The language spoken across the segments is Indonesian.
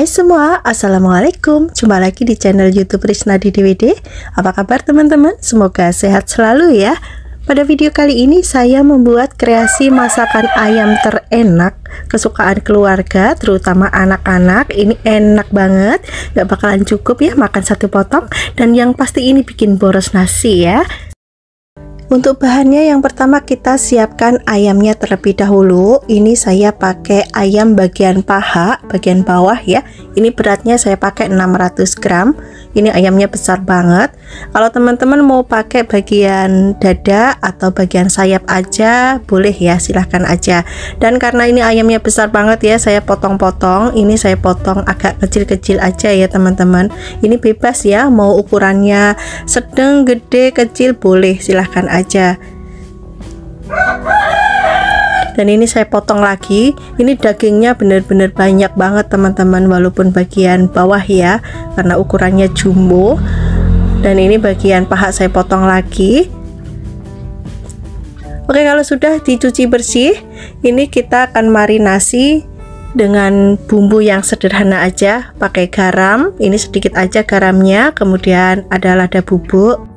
Hai semua, Assalamualaikum. Jumpa lagi di channel YouTube Risnadi DWD. Apa kabar teman-teman? Semoga sehat selalu ya. Pada video kali ini saya membuat kreasi masakan ayam terenak kesukaan keluarga, terutama anak-anak. Ini enak banget, gak bakalan cukup ya makan satu potong. Dan yang pasti ini bikin boros nasi ya. Untuk bahannya yang pertama kita siapkan ayamnya terlebih dahulu. Ini saya pakai ayam bagian paha, bagian bawah ya. Ini beratnya saya pakai 600 gram. Ini ayamnya besar banget. Kalau teman-teman mau pakai bagian dada atau bagian sayap aja boleh ya, silahkan aja. Dan karena ini ayamnya besar banget ya, saya potong-potong. Ini saya potong agak kecil-kecil aja ya teman-teman. Ini bebas ya, mau ukurannya sedang, gede, kecil boleh, silahkan aja. Dan ini saya potong lagi. Ini dagingnya benar-benar banyak banget teman-teman, walaupun bagian bawah ya, karena ukurannya jumbo. Dan ini bagian paha saya potong lagi. Oke, kalau sudah dicuci bersih, ini kita akan marinasi dengan bumbu yang sederhana aja. Pakai garam, ini sedikit aja garamnya. Kemudian ada lada bubuk.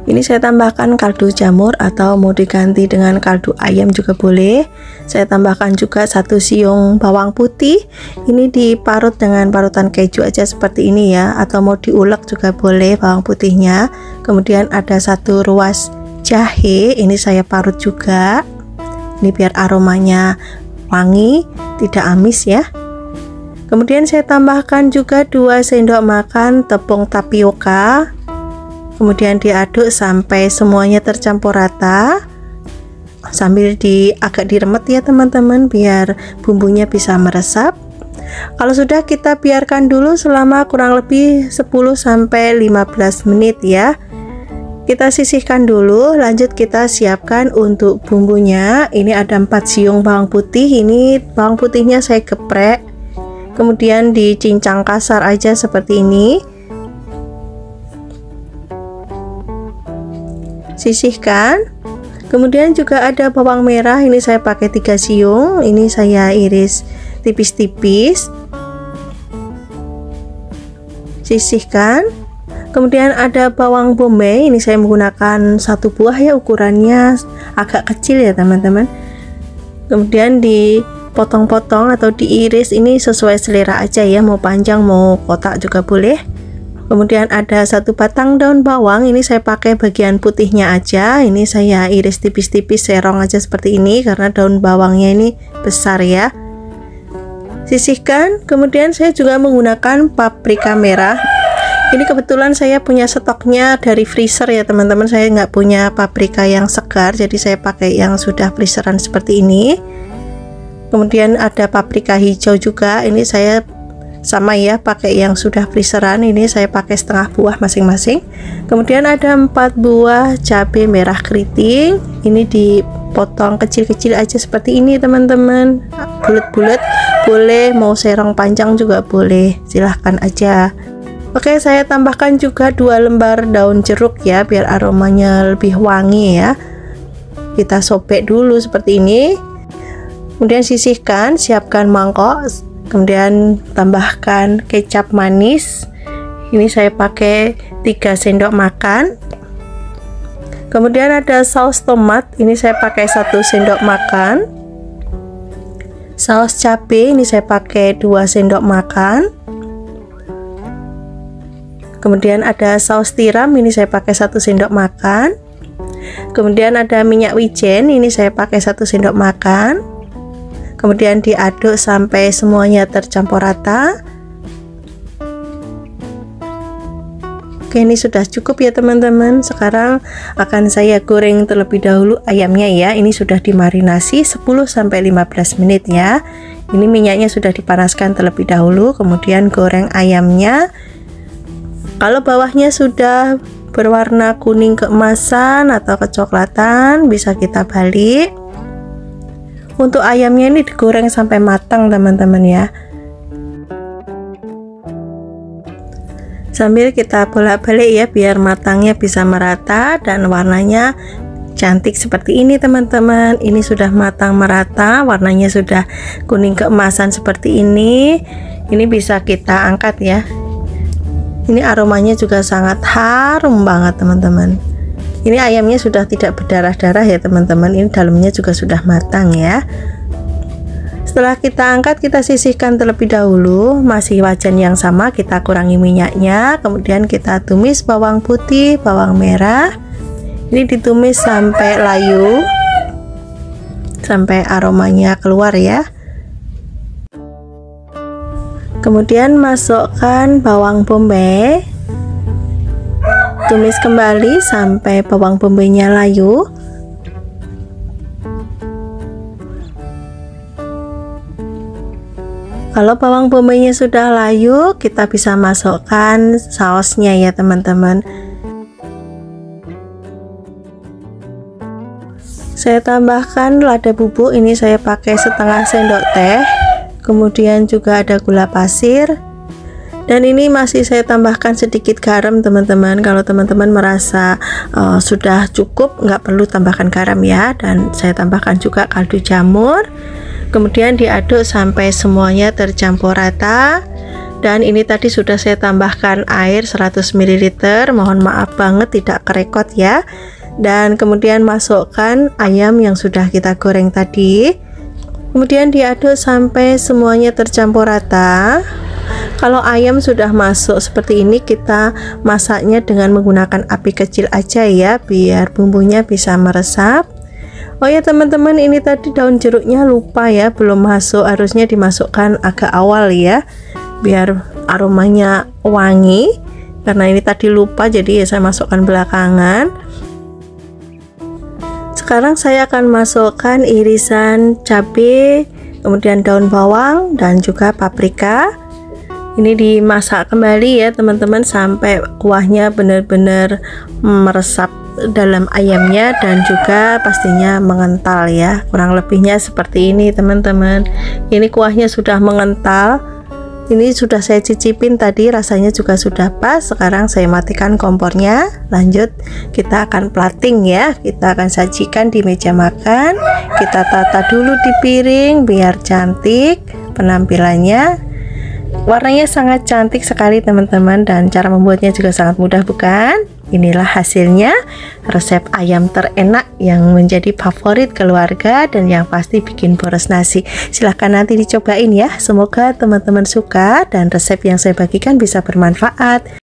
Ini saya tambahkan kaldu jamur atau mau diganti dengan kaldu ayam juga boleh. Saya tambahkan juga 1 siung bawang putih. Ini diparut dengan parutan keju aja seperti ini ya, atau mau diulek juga boleh bawang putihnya. Kemudian ada 1 ruas jahe, ini saya parut juga. Ini biar aromanya wangi, tidak amis ya. Kemudian saya tambahkan juga 2 sendok makan tepung tapioka. Kemudian diaduk sampai semuanya tercampur rata, sambil agak diremet ya teman-teman, biar bumbunya bisa meresap. Kalau sudah, kita biarkan dulu selama kurang lebih 10-15 menit ya. Kita sisihkan dulu, lanjut kita siapkan untuk bumbunya. Ini ada 4 siung bawang putih. Ini bawang putihnya saya geprek, kemudian dicincang kasar aja seperti ini. Sisihkan. Kemudian juga ada bawang merah, ini saya pakai 3 siung. Ini saya iris tipis-tipis. Sisihkan. Kemudian ada bawang bombay, ini saya menggunakan 1 buah ya, ukurannya agak kecil ya teman-teman. Kemudian dipotong-potong atau diiris, ini sesuai selera aja ya, mau panjang mau kotak juga boleh. Kemudian ada 1 batang daun bawang, ini saya pakai bagian putihnya aja. Ini saya iris tipis-tipis, serong aja seperti ini karena daun bawangnya ini besar ya. Sisihkan. Kemudian saya juga menggunakan paprika merah. Ini kebetulan saya punya stoknya dari freezer ya teman-teman. Saya nggak punya paprika yang segar, jadi saya pakai yang sudah freezeran seperti ini. Kemudian ada paprika hijau juga, ini saya sama ya, pakai yang sudah freezeran. Ini saya pakai setengah buah masing-masing. Kemudian ada 4 buah cabai merah keriting, ini dipotong kecil-kecil aja seperti ini teman-teman, bulat-bulat boleh, mau serong panjang juga boleh, silahkan aja. Oke, saya tambahkan juga 2 lembar daun jeruk ya, biar aromanya lebih wangi ya. Kita sobek dulu seperti ini. Kemudian sisihkan, siapkan mangkok. Kemudian tambahkan kecap manis. Ini saya pakai 3 sendok makan. Kemudian ada saus tomat, ini saya pakai 1 sendok makan. Saus cabai ini saya pakai 2 sendok makan. Kemudian ada saus tiram, ini saya pakai 1 sendok makan. Kemudian ada minyak wijen, ini saya pakai 1 sendok makan. Kemudian diaduk sampai semuanya tercampur rata. Oke, ini sudah cukup ya teman-teman. Sekarang akan saya goreng terlebih dahulu ayamnya ya. Ini sudah dimarinasi 10-15 menit ya. Ini minyaknya sudah dipanaskan terlebih dahulu. Kemudian goreng ayamnya. Kalau bawahnya sudah berwarna kuning keemasan atau kecoklatan, bisa kita balik. Untuk ayamnya ini digoreng sampai matang teman-teman ya. Sambil kita bolak-balik ya, biar matangnya bisa merata dan warnanya cantik seperti ini teman-teman. Ini sudah matang merata, warnanya sudah kuning keemasan seperti ini. Ini bisa kita angkat ya. Ini aromanya juga sangat harum banget teman-teman. Ini ayamnya sudah tidak berdarah-darah ya teman-teman. Ini dalamnya juga sudah matang ya. Setelah kita angkat, kita sisihkan terlebih dahulu. Masih wajan yang sama, kita kurangi minyaknya. Kemudian kita tumis bawang putih, bawang merah. Ini ditumis sampai layu, sampai aromanya keluar ya. Kemudian masukkan bawang bombay. Tumis kembali sampai bawang bombay-nya layu. Kalau bawang bombay-nya sudah layu, kita bisa masukkan sausnya ya teman-teman. Saya tambahkan lada bubuk, ini saya pakai setengah sendok teh. Kemudian juga ada gula pasir. Dan ini masih saya tambahkan sedikit garam teman-teman. Kalau teman-teman merasa sudah cukup, nggak perlu tambahkan garam ya. Dan saya tambahkan juga kaldu jamur. Kemudian diaduk sampai semuanya tercampur rata. Dan ini tadi sudah saya tambahkan air 100 ml. Mohon maaf banget tidak kerekot ya. Dan kemudian masukkan ayam yang sudah kita goreng tadi. Kemudian diaduk sampai semuanya tercampur rata. Kalau ayam sudah masuk seperti ini, kita masaknya dengan menggunakan api kecil aja ya, biar bumbunya bisa meresap. Oh ya teman-teman, ini tadi daun jeruknya lupa ya, belum masuk, harusnya dimasukkan agak awal ya, biar aromanya wangi. Karena ini tadi lupa, jadi ya saya masukkan belakangan. Sekarang saya akan masukkan irisan cabai, kemudian daun bawang dan juga paprika. Ini dimasak kembali ya teman-teman sampai kuahnya benar-benar meresap dalam ayamnya dan juga pastinya mengental ya. Kurang lebihnya seperti ini teman-teman. Ini kuahnya sudah mengental. Ini sudah saya cicipin tadi, rasanya juga sudah pas. Sekarang saya matikan kompornya. Lanjut kita akan plating ya. Kita akan sajikan di meja makan. Kita tata dulu di piring biar cantik penampilannya. Warnanya sangat cantik sekali teman-teman, dan cara membuatnya juga sangat mudah bukan? Inilah hasilnya, resep ayam terenak yang menjadi favorit keluarga dan yang pasti bikin boros nasi. Silahkan nanti dicobain ya. Semoga teman-teman suka dan resep yang saya bagikan bisa bermanfaat.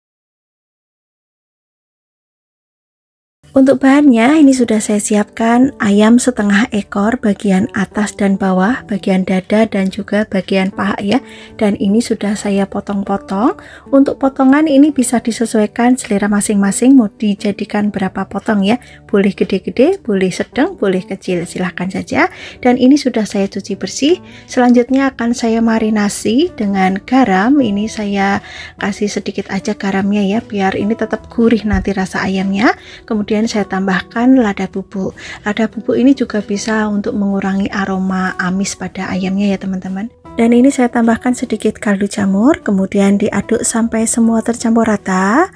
Untuk bahannya ini sudah saya siapkan ayam setengah ekor, bagian atas dan bawah, bagian dada dan juga bagian paha ya. Dan ini sudah saya potong-potong. Untuk potongan ini bisa disesuaikan selera masing-masing, mau dijadikan berapa potong ya. Boleh gede-gede, boleh sedang, boleh kecil, silahkan saja. Dan ini sudah saya cuci bersih. Selanjutnya akan saya marinasi dengan garam. Ini saya kasih sedikit aja garamnya ya, biar ini tetap gurih nanti rasa ayamnya. Kemudian saya tambahkan lada bubuk. Lada bubuk ini juga bisa untuk mengurangi aroma amis pada ayamnya ya teman-teman. Dan ini saya tambahkan sedikit kaldu jamur, kemudian diaduk sampai semua tercampur rata.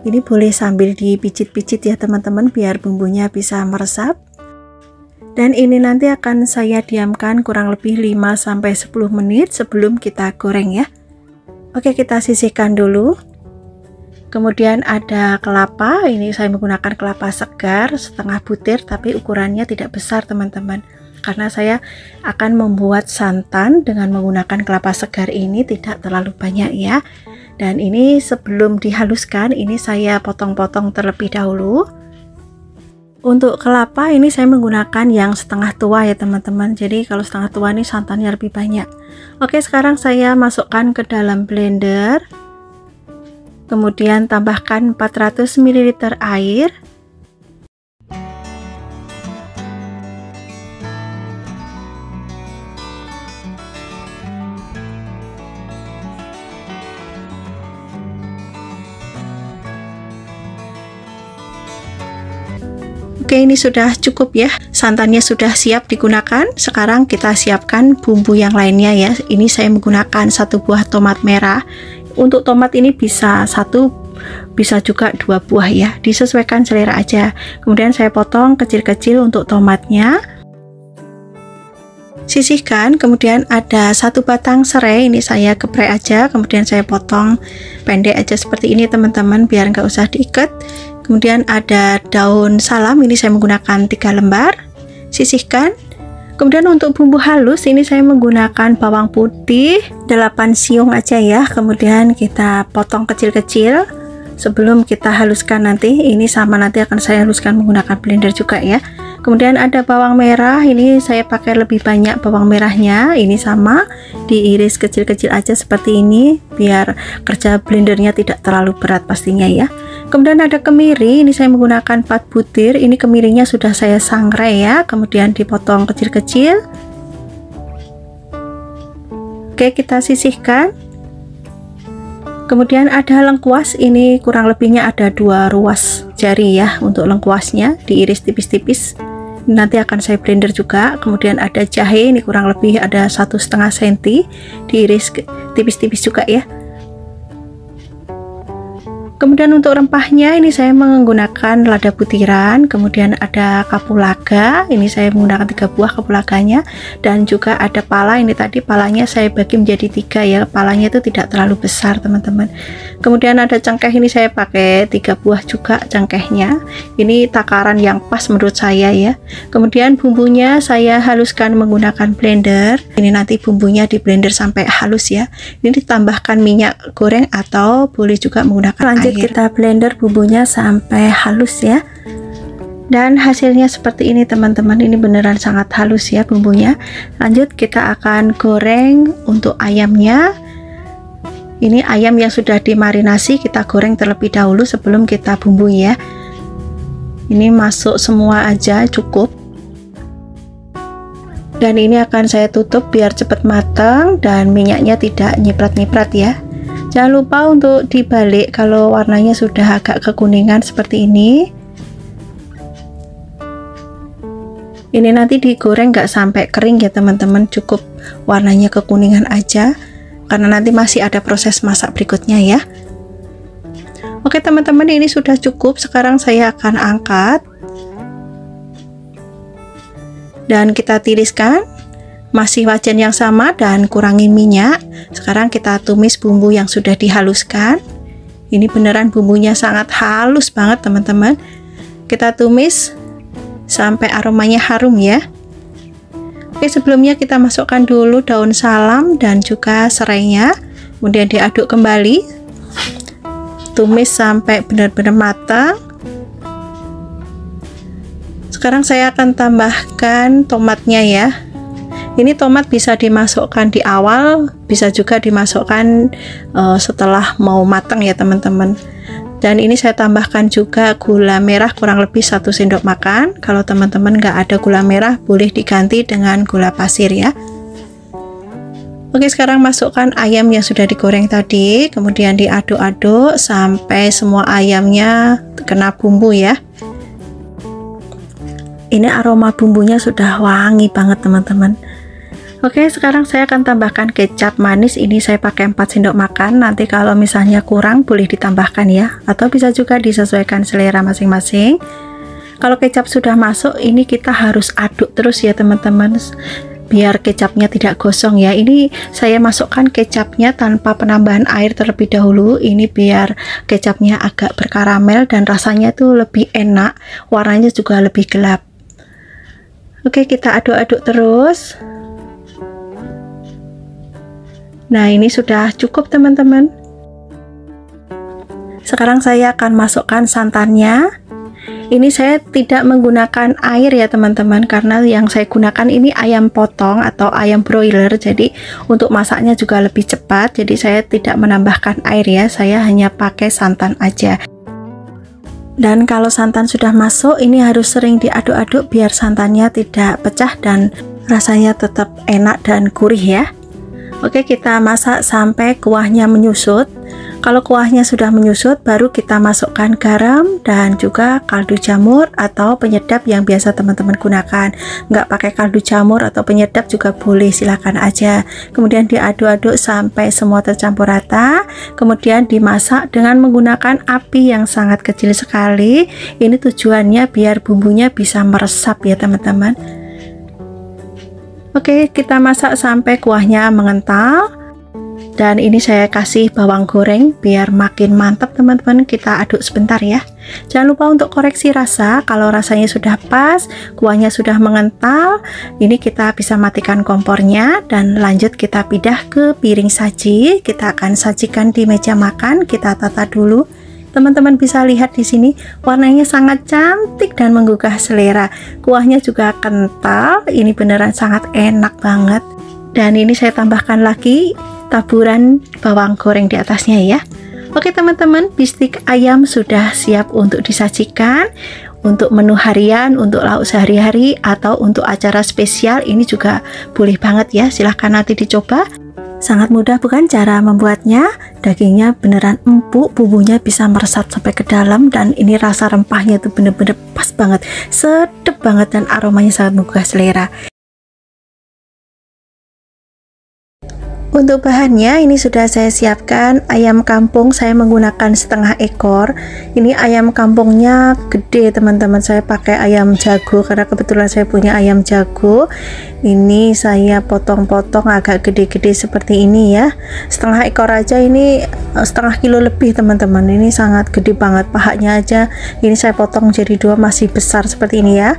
Ini boleh sambil dipicit-picit ya teman-teman, biar bumbunya bisa meresap. Dan ini nanti akan saya diamkan kurang lebih 5-10 menit sebelum kita goreng ya. Oke, kita sisihkan dulu. Kemudian ada kelapa, ini saya menggunakan kelapa segar setengah butir, tapi ukurannya tidak besar teman-teman, karena saya akan membuat santan dengan menggunakan kelapa segar ini tidak terlalu banyak ya. Dan ini sebelum dihaluskan, ini saya potong-potong terlebih dahulu. Untuk kelapa ini saya menggunakan yang setengah tua ya teman-teman, jadi kalau setengah tua ini santannya lebih banyak. Oke, sekarang saya masukkan ke dalam blender. Kemudian tambahkan 400 ml air. Oke, ini sudah cukup ya. Santannya sudah siap digunakan. Sekarang kita siapkan bumbu yang lainnya ya. Ini saya menggunakan 1 buah tomat merah. Untuk tomat ini bisa 1, bisa juga 2 buah ya, disesuaikan selera aja. Kemudian saya potong kecil-kecil untuk tomatnya. sisihkan. Kemudian ada 1 batang serai, ini saya geprek aja, kemudian saya potong pendek aja seperti ini teman-teman, biar nggak usah diikat. Kemudian ada daun salam, ini saya menggunakan 3 lembar, sisihkan. Kemudian untuk bumbu halus ini saya menggunakan bawang putih 8 siung aja ya, kemudian kita potong kecil-kecil sebelum kita haluskan nanti. Ini sama nanti akan saya haluskan menggunakan blender juga ya. Kemudian ada bawang merah, ini saya pakai lebih banyak bawang merahnya, ini sama diiris kecil-kecil aja seperti ini biar kerja blendernya tidak terlalu berat pastinya ya. Kemudian ada kemiri, ini saya menggunakan 4 butir, ini kemirinya sudah saya sangrai ya, kemudian dipotong kecil-kecil. Oke, kita sisihkan. Kemudian ada lengkuas, ini kurang lebihnya ada 2 ruas jari ya untuk lengkuasnya, diiris tipis-tipis. Nanti akan saya blender juga. Kemudian ada jahe, ini kurang lebih ada 1,5 cm, diiris tipis-tipis juga ya. Kemudian untuk rempahnya ini saya menggunakan lada butiran, kemudian ada kapulaga, ini saya menggunakan 3 buah kapulaganya, dan juga ada pala, ini tadi palanya saya bagi menjadi 3 ya, palanya itu tidak terlalu besar teman-teman. Kemudian ada cengkeh, ini saya pakai 3 buah juga cengkehnya, ini takaran yang pas menurut saya ya. Kemudian bumbunya saya haluskan menggunakan blender, ini nanti bumbunya di blender sampai halus ya. Ini ditambahkan minyak goreng atau boleh juga menggunakan air. Kita blender bumbunya sampai halus ya, dan hasilnya seperti ini teman-teman, ini beneran sangat halus ya bumbunya. Lanjut kita akan goreng untuk ayamnya. Ini ayam yang sudah dimarinasi kita goreng terlebih dahulu sebelum kita bumbui ya. Ini masuk semua aja cukup, dan ini akan saya tutup biar cepat matang dan minyaknya tidak nyiprat-nyiprat ya. Jangan lupa untuk dibalik kalau warnanya sudah agak kekuningan seperti ini. Ini nanti digoreng nggak sampai kering ya teman-teman, cukup warnanya kekuningan aja karena nanti masih ada proses masak berikutnya ya. Oke teman-teman, ini sudah cukup. Sekarang saya akan angkat dan kita tiriskan. Masih wajan yang sama dan kurangi minyak. Sekarang kita tumis bumbu yang sudah dihaluskan. Ini beneran bumbunya sangat halus banget teman-teman. Kita tumis sampai aromanya harum ya. Oke, sebelumnya kita masukkan dulu daun salam dan juga serainya, kemudian diaduk kembali, tumis sampai benar-benar matang. Sekarang saya akan tambahkan tomatnya ya. Ini tomat bisa dimasukkan di awal, bisa juga dimasukkan setelah mau matang ya teman-teman. Dan ini saya tambahkan juga gula merah kurang lebih 1 sendok makan. Kalau teman-teman nggak ada gula merah, boleh diganti dengan gula pasir ya. Oke, sekarang masukkan ayam yang sudah digoreng tadi, kemudian diaduk-aduk sampai semua ayamnya kena bumbu ya. Ini aroma bumbunya sudah wangi banget teman-teman. Oke, sekarang saya akan tambahkan kecap manis, ini saya pakai 4 sendok makan. Nanti kalau misalnya kurang boleh ditambahkan ya, atau bisa juga disesuaikan selera masing-masing. Kalau kecap sudah masuk, ini kita harus aduk terus ya teman-teman, biar kecapnya tidak gosong ya. Ini saya masukkan kecapnya tanpa penambahan air terlebih dahulu, ini biar kecapnya agak berkaramel dan rasanya tuh lebih enak, warnanya juga lebih gelap. Oke, kita aduk-aduk terus. Nah, ini sudah cukup teman-teman. Sekarang saya akan masukkan santannya. Ini saya tidak menggunakan air ya teman-teman, karena yang saya gunakan ini ayam potong atau ayam broiler, jadi untuk masaknya juga lebih cepat. Jadi saya tidak menambahkan air ya, saya hanya pakai santan aja. Dan kalau santan sudah masuk, ini harus sering diaduk-aduk biar santannya tidak pecah dan rasanya tetap enak dan gurih ya. Oke, kita masak sampai kuahnya menyusut. Kalau kuahnya sudah menyusut, baru kita masukkan garam dan juga kaldu jamur atau penyedap yang biasa teman-teman gunakan. Nggak pakai kaldu jamur atau penyedap juga boleh, silakan aja. Kemudian diaduk-aduk sampai semua tercampur rata. Kemudian dimasak dengan menggunakan api yang sangat kecil sekali. Ini tujuannya biar bumbunya bisa meresap ya teman-teman. Oke, kita masak sampai kuahnya mengental. Dan ini saya kasih bawang goreng biar makin mantap teman-teman. Kita aduk sebentar ya. Jangan lupa untuk koreksi rasa. Kalau rasanya sudah pas, kuahnya sudah mengental, ini kita bisa matikan kompornya dan lanjut kita pindah ke piring saji. Kita akan sajikan di meja makan. Kita tata dulu. Teman-teman bisa lihat di sini warnanya sangat cantik dan menggugah selera. Kuahnya juga kental. Ini beneran sangat enak banget. Dan ini saya tambahkan lagi taburan bawang goreng di atasnya ya. Oke teman-teman, bistik ayam sudah siap untuk disajikan. Untuk menu harian, untuk lauk sehari-hari, atau untuk acara spesial, ini juga boleh banget ya. Silahkan nanti dicoba. Sangat mudah bukan cara membuatnya? Dagingnya beneran empuk, bumbunya bisa meresap sampai ke dalam, dan ini rasa rempahnya itu bener-bener pas banget, sedap banget, dan aromanya sangat menggugah selera. Untuk bahannya ini sudah saya siapkan. Ayam kampung saya menggunakan setengah ekor. Ini ayam kampungnya gede teman-teman, saya pakai ayam jago karena kebetulan saya punya ayam jago. Ini saya potong-potong agak gede-gede seperti ini ya. Setengah ekor aja ini setengah kilo lebih teman-teman. Ini sangat gede banget, pahanya aja ini saya potong jadi dua, masih besar seperti ini ya.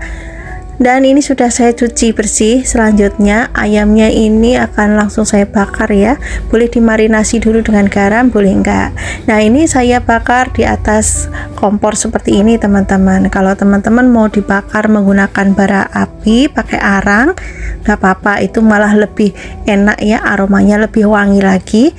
Dan ini sudah saya cuci bersih. Selanjutnya ayamnya ini akan langsung saya bakar ya. Boleh dimarinasi dulu dengan garam, boleh enggak. Nah ini saya bakar di atas kompor seperti ini teman-teman. Kalau teman-teman mau dibakar menggunakan bara api pakai arang, nggak apa-apa, itu malah lebih enak ya, aromanya lebih wangi lagi.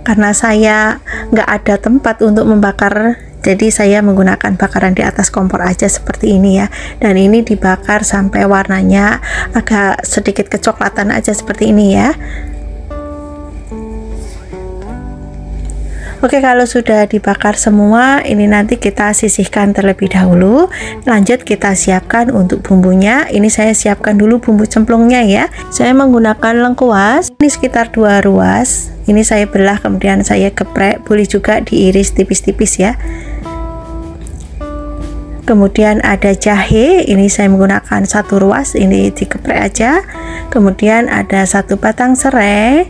Karena saya nggak ada tempat untuk membakar, jadi saya menggunakan bakaran di atas kompor aja seperti ini ya. Dan ini dibakar sampai warnanya agak sedikit kecoklatan aja seperti ini ya. Oke, kalau sudah dibakar semua, ini nanti kita sisihkan terlebih dahulu. Lanjut kita siapkan untuk bumbunya. Ini saya siapkan dulu bumbu cemplungnya ya. Saya menggunakan lengkuas, ini sekitar 2 ruas. Ini saya belah kemudian saya geprek, boleh juga diiris tipis-tipis ya. Kemudian ada jahe, ini saya menggunakan 1 ruas, ini digeprek aja. Kemudian ada 1 batang serai,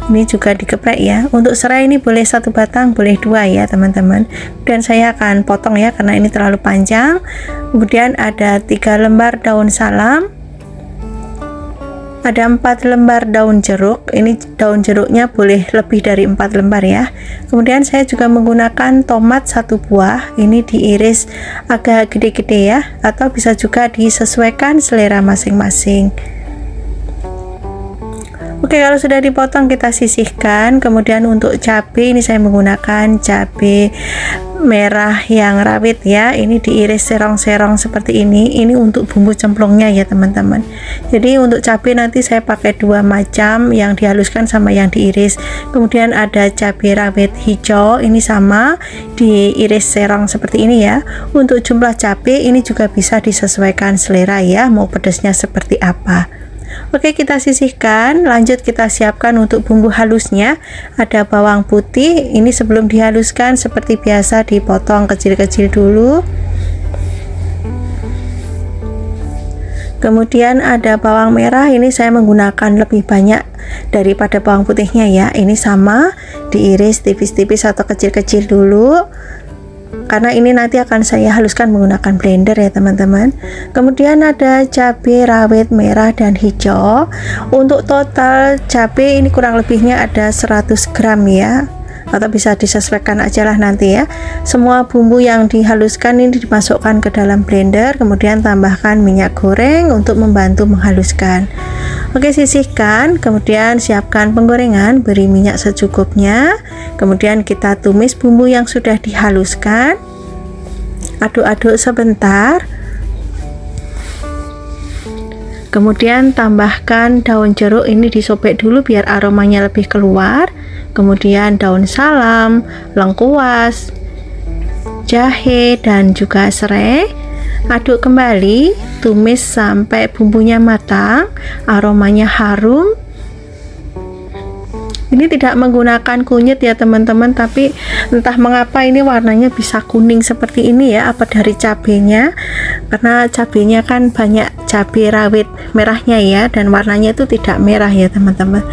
ini juga digeprek ya. Untuk serai ini boleh 1 batang, boleh 2 ya teman-teman. Dan saya akan potong ya karena ini terlalu panjang. Kemudian ada 3 lembar daun salam, ada 4 lembar daun jeruk. Ini daun jeruknya boleh lebih dari 4 lembar ya. Kemudian saya juga menggunakan tomat 1 buah, ini diiris agak gede-gede ya, atau bisa juga disesuaikan selera masing-masing. Oke, kalau sudah dipotong kita sisihkan. Kemudian untuk cabai ini saya menggunakan cabai merah yang rawit ya, ini diiris serong-serong seperti ini. Ini untuk bumbu cemplungnya ya teman-teman. Jadi untuk cabai nanti saya pakai 2 macam, yang dihaluskan sama yang diiris. Kemudian ada cabai rawit hijau, ini sama diiris serong seperti ini ya. Untuk jumlah cabai ini juga bisa disesuaikan selera ya, mau pedasnya seperti apa. Oke, kita sisihkan. Lanjut kita siapkan untuk bumbu halusnya. Ada bawang putih, ini sebelum dihaluskan seperti biasa dipotong kecil-kecil dulu. Kemudian ada bawang merah, ini saya menggunakan lebih banyak daripada bawang putihnya ya. Ini sama diiris tipis-tipis atau kecil-kecil dulu, karena ini nanti akan saya haluskan menggunakan blender ya teman-teman. Kemudian ada cabai rawit merah dan hijau. Untuk total cabai ini kurang lebihnya ada 100 gram ya, atau bisa disesuaikan aja lah nanti ya. Semua bumbu yang dihaluskan ini dimasukkan ke dalam blender, kemudian tambahkan minyak goreng untuk membantu menghaluskan. Oke, sisihkan, kemudian siapkan penggorengan, beri minyak secukupnya. Kemudian kita tumis bumbu yang sudah dihaluskan, aduk-aduk sebentar. Kemudian tambahkan daun jeruk, ini disobek dulu biar aromanya lebih keluar. Kemudian daun salam, lengkuas, jahe, dan juga serai. Aduk kembali, tumis sampai bumbunya matang, aromanya harum. Ini tidak menggunakan kunyit ya teman-teman, tapi entah mengapa ini warnanya bisa kuning seperti ini ya, apa dari cabenya. karena cabenya kan banyak cabai rawit merahnya ya, dan warnanya itu tidak merah ya teman-teman.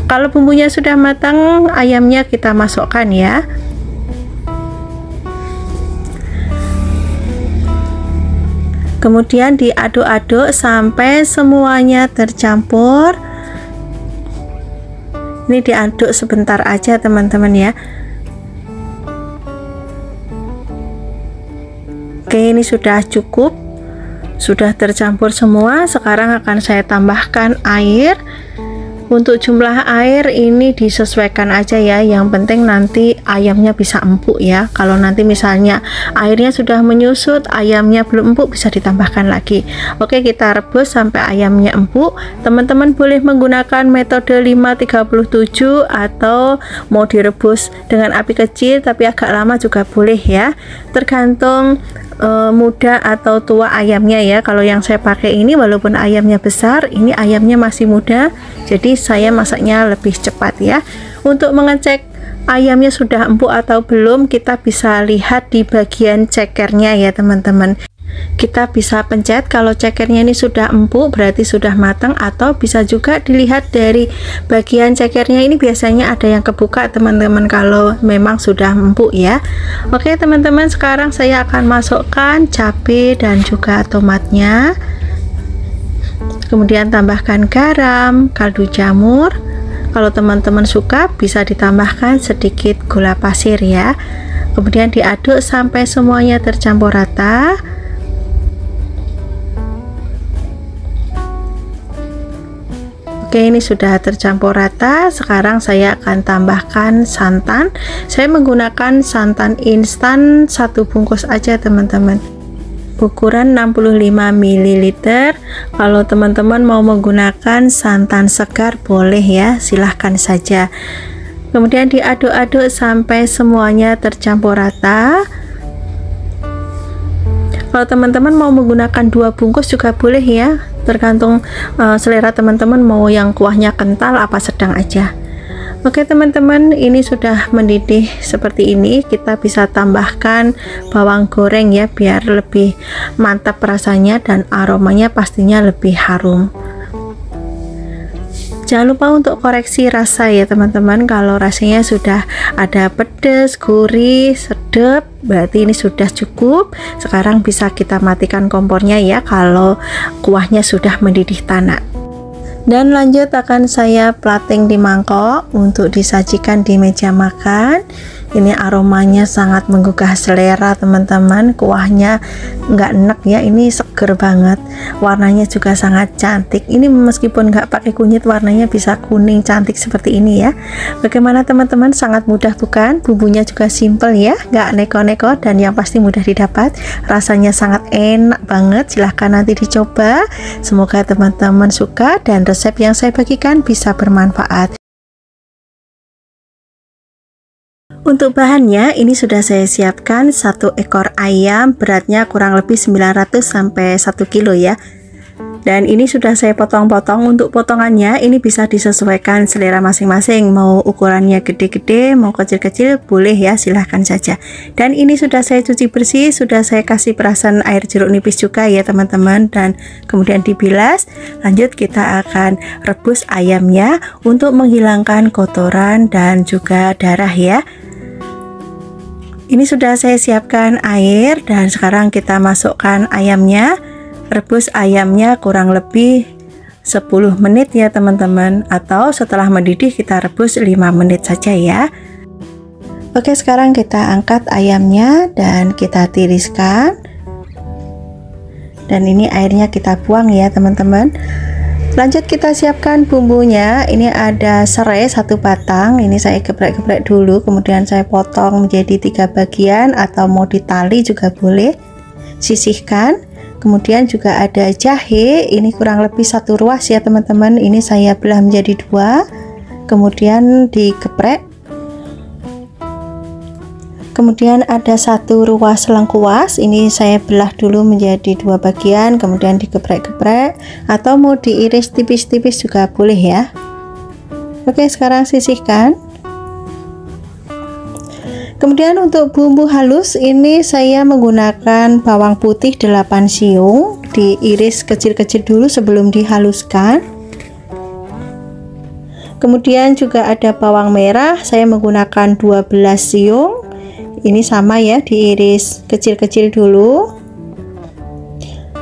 Kalau bumbunya sudah matang, ayamnya kita masukkan ya. Kemudian diaduk-aduk sampai semuanya tercampur. Ini diaduk sebentar aja teman-teman ya. Oke, ini sudah cukup, sudah tercampur semua. Sekarang akan saya tambahkan air. Untuk jumlah air ini disesuaikan aja ya, yang penting nanti ayamnya bisa empuk ya. Kalau nanti misalnya airnya sudah menyusut, ayamnya belum empuk, bisa ditambahkan lagi. Oke, kita rebus sampai ayamnya empuk. Teman-teman boleh menggunakan metode 537 atau mau direbus dengan api kecil tapi agak lama juga boleh ya, tergantung muda atau tua ayamnya ya. Kalau yang saya pakai ini walaupun ayamnya besar, ini ayamnya masih muda, jadi saya masaknya lebih cepat ya. Untuk mengecek ayamnya sudah empuk atau belum, kita bisa lihat di bagian cekernya ya teman-teman. Kita bisa pencet kalau cekernya ini sudah empuk, berarti sudah matang, atau bisa juga dilihat dari bagian cekernya ini biasanya ada yang kebuka teman-teman kalau memang sudah empuk ya. Oke teman-teman, sekarang saya akan masukkan cabai dan juga tomatnya. Kemudian tambahkan garam, kaldu jamur. Kalau teman-teman suka bisa ditambahkan sedikit gula pasir ya. Kemudian diaduk sampai semuanya tercampur rata. Oke, ini sudah tercampur rata. Sekarang saya akan tambahkan santan. Saya menggunakan santan instan 1 bungkus aja teman-teman, ukuran 65 ml. Kalau teman-teman mau menggunakan santan segar boleh ya, silahkan saja. Kemudian diaduk-aduk sampai semuanya tercampur rata. Kalau teman-teman mau menggunakan 2 bungkus juga boleh ya, tergantung selera teman-teman mau yang kuahnya kental apa sedang aja. Oke teman-teman, ini sudah mendidih seperti ini. Kita bisa tambahkan bawang goreng ya, biar lebih mantap rasanya dan aromanya pastinya lebih harum. Jangan lupa untuk koreksi rasa ya teman-teman. Kalau rasanya sudah ada pedas, gurih, sedap, berarti ini sudah cukup. Sekarang bisa kita matikan kompornya ya kalau kuahnya sudah mendidih tanak. Dan lanjut akan saya plating di mangkok untuk disajikan di meja makan. Ini aromanya sangat menggugah selera teman-teman. Kuahnya nggak enak ya, ini seger banget. Warnanya juga sangat cantik. Ini meskipun nggak pakai kunyit, warnanya bisa kuning cantik seperti ini ya. Bagaimana teman-teman, sangat mudah bukan? Bumbunya juga simple ya, nggak neko-neko, dan yang pasti mudah didapat. Rasanya sangat enak banget. Silahkan nanti dicoba. Semoga teman-teman suka dan resep yang saya bagikan bisa bermanfaat. Untuk bahannya ini sudah saya siapkan 1 ekor ayam, beratnya kurang lebih 900 sampai 1 kilo ya. Dan ini sudah saya potong-potong. Untuk potongannya ini bisa disesuaikan selera masing-masing, mau ukurannya gede-gede, mau kecil-kecil boleh ya, silahkan saja. Dan ini sudah saya cuci bersih, sudah saya kasih perasan air jeruk nipis juga ya teman-teman, dan kemudian dibilas. Lanjut kita akan rebus ayamnya untuk menghilangkan kotoran dan juga darah ya. Ini sudah saya siapkan air, dan sekarang kita masukkan ayamnya. Rebus ayamnya kurang lebih 10 menit ya teman-teman, atau setelah mendidih kita rebus 5 menit saja ya. Oke, sekarang kita angkat ayamnya dan kita tiriskan. Dan ini airnya kita buang ya teman-teman. Lanjut kita siapkan bumbunya. Ini ada serai 1 batang. Ini saya geprek-geprek dulu, kemudian saya potong menjadi 3 bagian, atau mau ditali juga boleh. Sisihkan. Kemudian juga ada jahe. Ini kurang lebih 1 ruas ya teman-teman. Ini saya belah menjadi 2. Kemudian digeprek. Kemudian ada 1 ruas lengkuas, ini saya belah dulu menjadi 2 bagian, kemudian digeprek-geprek, atau mau diiris tipis-tipis juga boleh ya. Oke, sekarang sisihkan. Kemudian untuk bumbu halus ini saya menggunakan bawang putih 8 siung, diiris kecil-kecil dulu sebelum dihaluskan. Kemudian juga ada bawang merah, saya menggunakan 12 siung. Ini sama ya, diiris kecil-kecil dulu.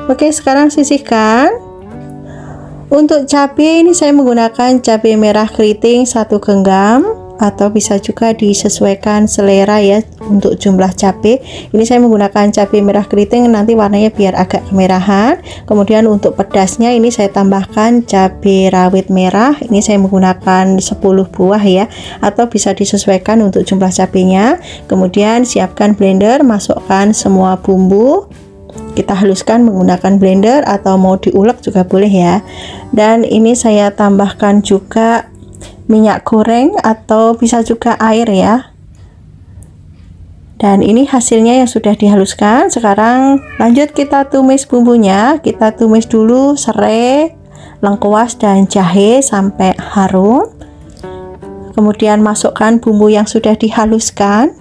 Oke, sekarang sisihkan. Untuk cabai ini saya menggunakan cabai merah keriting 1 genggam, atau bisa juga disesuaikan selera ya untuk jumlah cabai. Ini saya menggunakan cabai merah keriting, nanti warnanya biar agak kemerahan. Kemudian untuk pedasnya ini saya tambahkan cabai rawit merah, ini saya menggunakan 10 buah ya, atau bisa disesuaikan untuk jumlah cabainya. Kemudian siapkan blender, masukkan semua bumbu, kita haluskan menggunakan blender atau mau diulek juga boleh ya. Dan ini saya tambahkan juga minyak goreng atau bisa juga air ya. Dan ini hasilnya yang sudah dihaluskan. Sekarang lanjut kita tumis bumbunya. Kita tumis dulu serai, lengkuas dan jahe sampai harum. Kemudian masukkan bumbu yang sudah dihaluskan.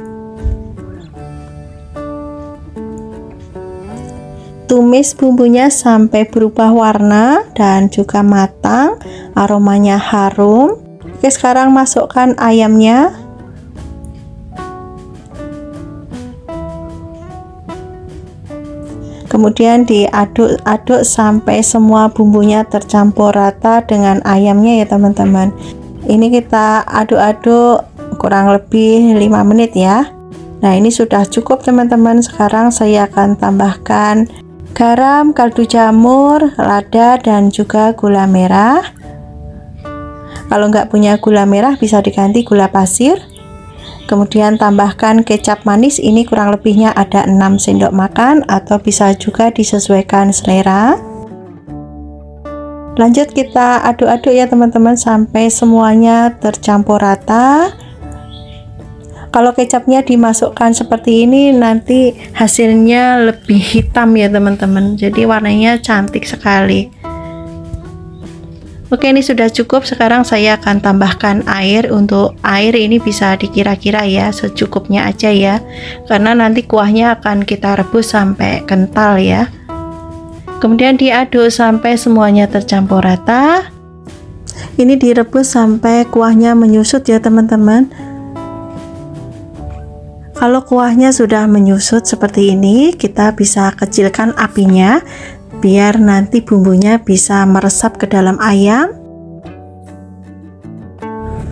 Tumis bumbunya sampai berubah warna dan juga matang, aromanya harum. Oke, sekarang masukkan ayamnya. Kemudian diaduk-aduk sampai semua bumbunya tercampur rata dengan ayamnya ya teman-teman. Ini kita aduk-aduk kurang lebih 5 menit ya. Nah, ini sudah cukup teman-teman. Sekarang saya akan tambahkan garam, kaldu jamur, lada dan juga gula merah. Kalau nggak punya gula merah bisa diganti gula pasir. Kemudian tambahkan kecap manis, ini kurang lebihnya ada 6 sendok makan atau bisa juga disesuaikan selera. Lanjut kita aduk-aduk ya teman-teman sampai semuanya tercampur rata. Kalau kecapnya dimasukkan seperti ini nanti hasilnya lebih hitam ya teman-teman, jadi warnanya cantik sekali. Oke, ini sudah cukup. Sekarang saya akan tambahkan air. Untuk air ini bisa dikira-kira ya, secukupnya aja ya, karena nanti kuahnya akan kita rebus sampai kental ya. Kemudian diaduk sampai semuanya tercampur rata. Ini direbus sampai kuahnya menyusut ya teman-teman. Kalau kuahnya sudah menyusut seperti ini, kita bisa kecilkan apinya biar nanti bumbunya bisa meresap ke dalam ayam.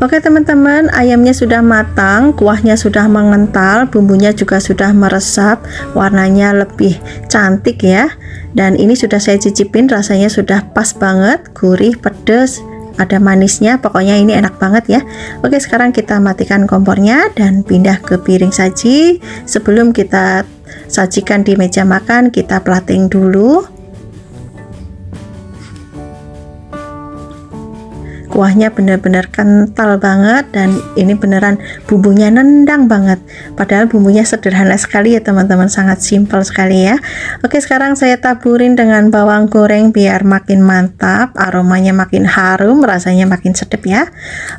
Oke teman-teman, ayamnya sudah matang, kuahnya sudah mengental, bumbunya juga sudah meresap, warnanya lebih cantik ya. Dan ini sudah saya cicipin, rasanya sudah pas banget, gurih, pedas, ada manisnya, pokoknya ini enak banget ya. Oke, sekarang kita matikan kompornya dan pindah ke piring saji. Sebelum kita sajikan di meja makan, kita plating dulu. Kuahnya benar-benar kental banget dan ini beneran bumbunya nendang banget, padahal bumbunya sederhana sekali ya teman-teman, sangat simpel sekali ya. Oke, sekarang saya taburin dengan bawang goreng biar makin mantap, aromanya makin harum, rasanya makin sedap ya.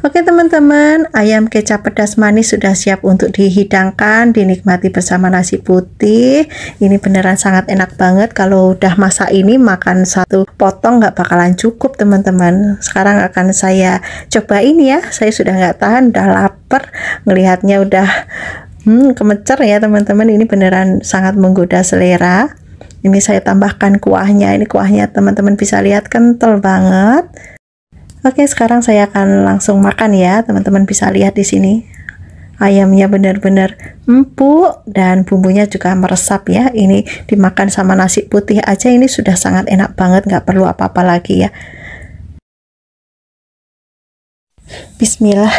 Oke teman-teman, ayam kecap pedas manis sudah siap untuk dihidangkan, dinikmati bersama nasi putih. Ini beneran sangat enak banget. Kalau udah masak ini makan satu potong nggak bakalan cukup teman-teman. Sekarang akan saya cobain ya, saya sudah nggak tahan, udah lapar ngelihatnya, udah kemecer ya teman-teman. Ini beneran sangat menggoda selera. Ini saya tambahkan kuahnya, ini kuahnya teman-teman bisa lihat kental banget. Oke, sekarang saya akan langsung makan ya, teman-teman bisa lihat di sini ayamnya benar-benar empuk dan bumbunya juga meresap ya. Ini dimakan sama nasi putih aja ini sudah sangat enak banget, nggak perlu apa-apa lagi ya. Bismillah.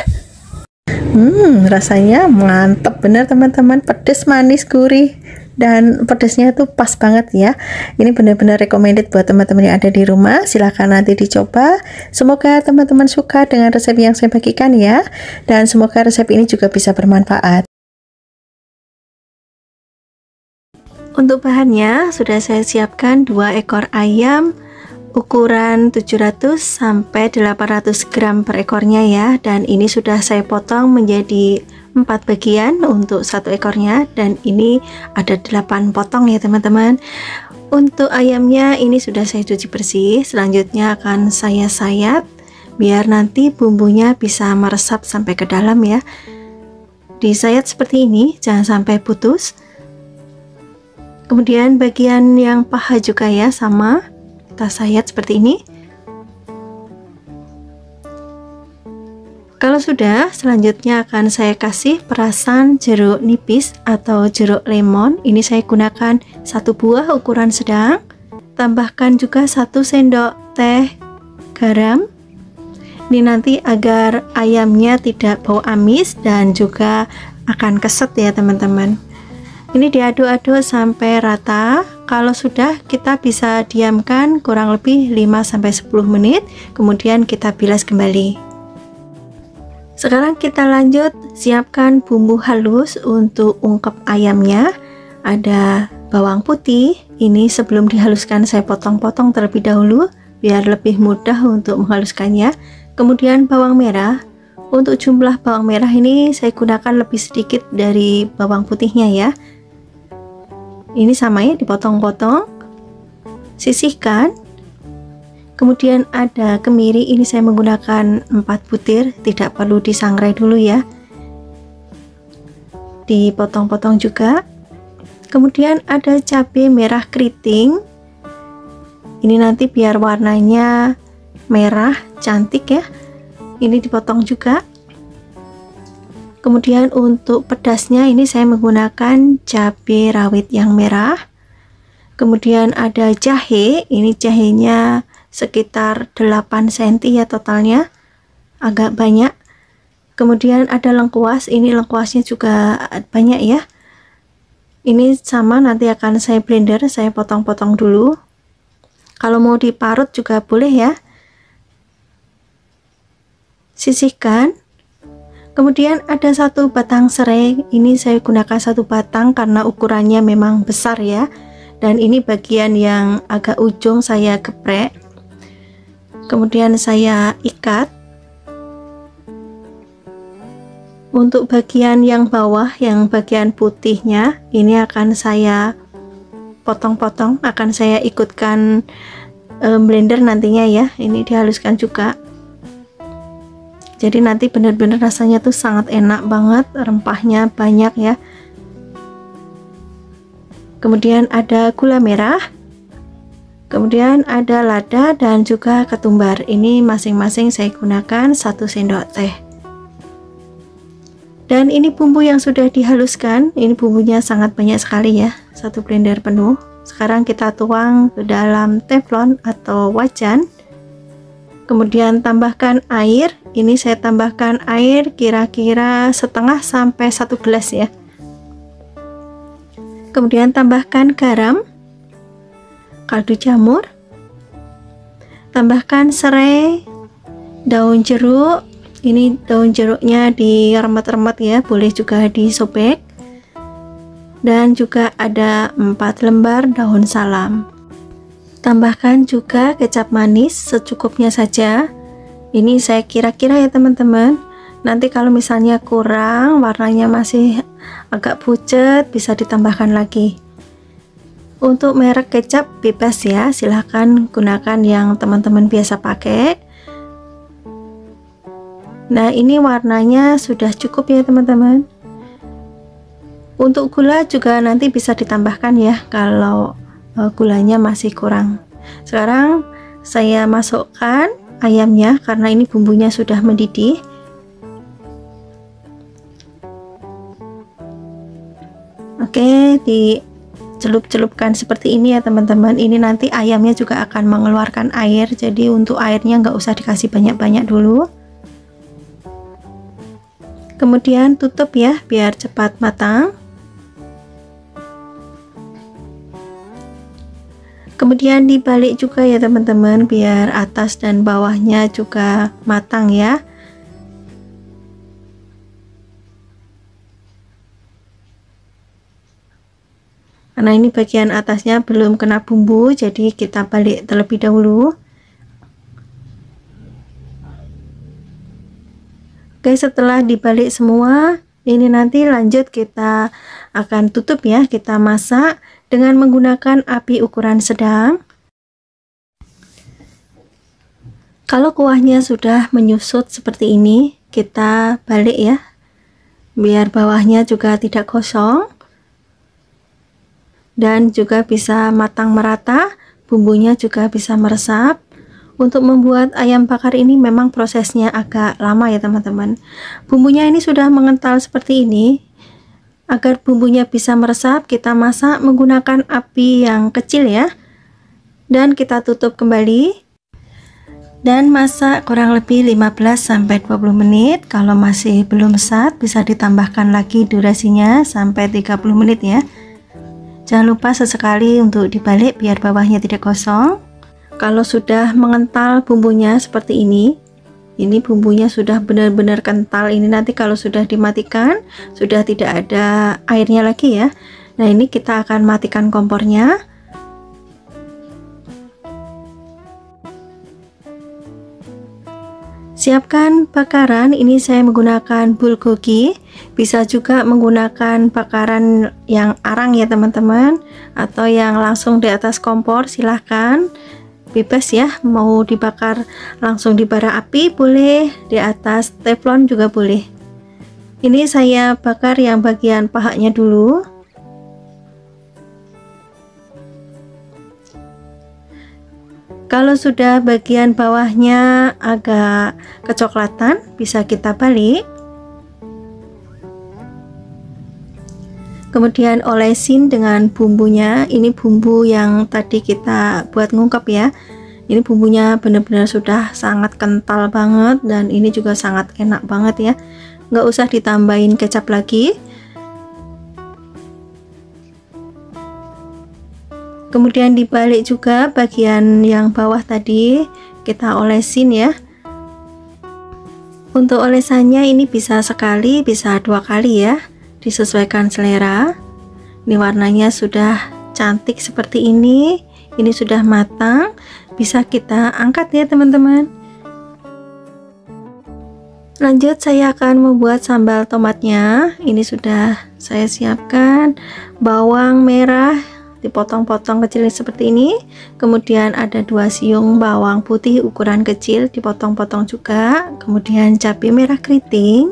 Rasanya mantap bener teman-teman, pedas manis gurih dan pedasnya itu pas banget ya. Ini benar-benar recommended buat teman-teman yang ada di rumah. Silahkan nanti dicoba. Semoga teman-teman suka dengan resep yang saya bagikan ya, dan semoga resep ini juga bisa bermanfaat. Untuk bahannya sudah saya siapkan 2 ekor ayam ukuran 700 sampai 800 gram per ekornya ya, dan ini sudah saya potong menjadi 4 bagian untuk satu ekornya, dan ini ada 8 potong ya teman-teman. Untuk ayamnya ini sudah saya cuci bersih. Selanjutnya akan saya sayat biar nanti bumbunya bisa meresap sampai ke dalam ya. Disayat seperti ini, jangan sampai putus. Kemudian bagian yang paha juga ya, sama kita sayat seperti ini. Kalau sudah, selanjutnya akan saya kasih perasan jeruk nipis atau jeruk lemon. Ini saya gunakan 1 buah ukuran sedang. Tambahkan juga 1 sendok teh garam. Ini nanti agar ayamnya tidak bau amis dan juga akan keset ya teman-teman. Ini diaduk-aduk sampai rata. Kalau sudah, kita bisa diamkan kurang lebih 5-10 menit. Kemudian kita bilas kembali. Sekarang kita lanjut siapkan bumbu halus untuk ungkep ayamnya. Ada bawang putih, ini sebelum dihaluskan saya potong-potong terlebih dahulu biar lebih mudah untuk menghaluskannya. Kemudian bawang merah, untuk jumlah bawang merah ini saya gunakan lebih sedikit dari bawang putihnya ya. Ini sama ya, dipotong-potong, sisihkan. Kemudian ada kemiri, ini saya menggunakan 4 butir, tidak perlu disangrai dulu ya, dipotong-potong juga. Kemudian ada cabai merah keriting, ini nanti biar warnanya merah cantik ya, ini dipotong juga. Kemudian untuk pedasnya ini saya menggunakan cabai rawit yang merah. Kemudian ada jahe, ini jahenya sekitar 8 cm ya totalnya, agak banyak. Kemudian ada lengkuas, ini lengkuasnya juga banyak ya. Ini sama, nanti akan saya blender, saya potong-potong dulu. Kalau mau diparut juga boleh ya. Sisihkan. Kemudian ada 1 batang serai, ini saya gunakan 1 batang karena ukurannya memang besar ya. Dan ini bagian yang agak ujung saya geprek. Kemudian saya ikat. Untuk bagian yang bawah, yang bagian putihnya, ini akan saya potong-potong, akan saya ikutkan blender nantinya ya. Ini dihaluskan juga. Jadi nanti benar-benar rasanya tuh sangat enak banget, rempahnya banyak ya. Kemudian ada gula merah. Kemudian ada lada dan juga ketumbar. Ini masing-masing saya gunakan 1 sendok teh. Dan ini bumbu yang sudah dihaluskan. Ini bumbunya sangat banyak sekali ya, 1 blender penuh. Sekarang kita tuang ke dalam teflon atau wajan. Kemudian tambahkan air. Ini saya tambahkan air kira-kira setengah sampai 1 gelas ya. Kemudian tambahkan garam, kaldu jamur, tambahkan serai, daun jeruk. Ini daun jeruknya diremet-remet ya, boleh juga disobek. Dan juga ada 4 lembar daun salam. Tambahkan juga kecap manis secukupnya saja. Ini saya kira-kira ya teman-teman. Nanti kalau misalnya kurang, warnanya masih agak pucat, bisa ditambahkan lagi. Untuk merek kecap bebas ya, silahkan gunakan yang teman-teman biasa pakai. Nah, ini warnanya sudah cukup ya teman-teman. Untuk gula juga nanti bisa ditambahkan ya kalau gulanya masih kurang. Sekarang saya masukkan ayamnya karena ini bumbunya sudah mendidih. Oke, dicelup-celupkan seperti ini ya teman-teman. Ini nanti ayamnya juga akan mengeluarkan air, jadi untuk airnya nggak usah dikasih banyak-banyak dulu. Kemudian tutup ya biar cepat matang. Kemudian dibalik juga ya teman-teman, biar atas dan bawahnya juga matang ya. Karena ini bagian atasnya belum kena bumbu, jadi kita balik terlebih dahulu. Oke, setelah dibalik semua, Ini nanti lanjut kita akan tutup ya, kita masak dengan menggunakan api ukuran sedang. Kalau kuahnya sudah menyusut seperti ini, kita balik ya, biar bawahnya juga tidak gosong dan juga bisa matang merata, bumbunya juga bisa meresap. Untuk membuat ayam bakar ini memang prosesnya agak lama ya teman-teman. Bumbunya ini sudah mengental seperti ini. Agar bumbunya bisa meresap, kita masak menggunakan api yang kecil ya, dan kita tutup kembali dan masak kurang lebih 15-20 menit. Kalau masih belum mesat, bisa ditambahkan lagi durasinya sampai 30 menit ya. Jangan lupa sesekali untuk dibalik biar bawahnya tidak gosong. Kalau sudah mengental bumbunya seperti ini bumbunya sudah benar-benar kental. Ini nanti kalau sudah dimatikan, sudah tidak ada airnya lagi ya. Nah, ini kita akan matikan kompornya. Siapkan bakaran, ini saya menggunakan bulgogi, bisa juga menggunakan bakaran yang arang ya teman-teman, atau yang langsung di atas kompor, silahkan, bebas ya, mau dibakar langsung di bara api boleh, di atas teflon juga boleh. Ini saya bakar yang bagian pahanya dulu. Kalau sudah bagian bawahnya agak kecoklatan, bisa kita balik. Kemudian olesin dengan bumbunya. Ini bumbu yang tadi kita buat ngungkep ya. Ini bumbunya benar-benar sudah sangat kental banget, dan ini juga sangat enak banget ya. Nggak usah ditambahin kecap lagi. Kemudian dibalik juga bagian yang bawah tadi, kita olesin ya. Untuk olesannya ini bisa sekali, bisa 2 kali ya, disesuaikan selera. Ini warnanya sudah cantik seperti ini sudah matang, bisa kita angkat ya teman-teman. Lanjut saya akan membuat sambal tomatnya. Ini sudah saya siapkan bawang merah dipotong-potong kecil seperti ini, kemudian ada 2 siung bawang putih ukuran kecil dipotong-potong juga, kemudian cabai merah keriting.